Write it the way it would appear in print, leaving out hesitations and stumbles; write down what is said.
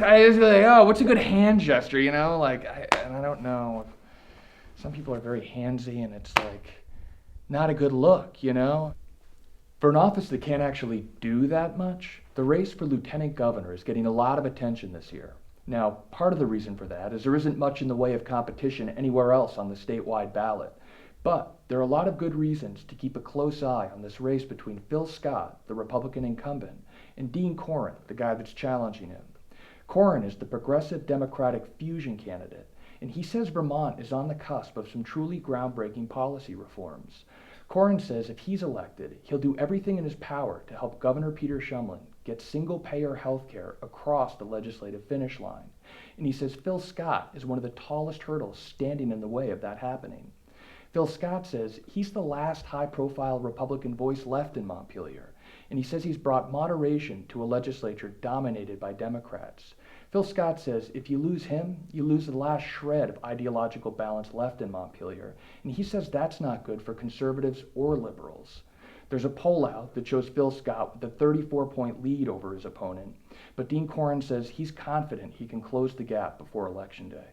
I was like, oh, what's a good hand gesture, you know? And I don't know. Some people are very handsy, and it's like not a good look, you know? For an office that can't actually do that much, the race for lieutenant governor is getting a lot of attention this year. Now, part of the reason for that is there isn't much in the way of competition anywhere else on the statewide ballot. But there are a lot of good reasons to keep a close eye on this race between Phil Scott, the Republican incumbent, and Dean Corrin, the guy that's challenging him. Corrin is the progressive Democratic fusion candidate, and he says Vermont is on the cusp of some truly groundbreaking policy reforms. Corrin says if he's elected, he'll do everything in his power to help Governor Peter Shumlin get single-payer health care across the legislative finish line. And he says Phil Scott is one of the tallest hurdles standing in the way of that happening. Phil Scott says he's the last high-profile Republican voice left in Montpelier, and he says he's brought moderation to a legislature dominated by Democrats. Phil Scott says if you lose him, you lose the last shred of ideological balance left in Montpelier, and he says that's not good for conservatives or liberals. There's a poll out that shows Phil Scott with a 34-point lead over his opponent, but Dean Corrin says he's confident he can close the gap before Election Day.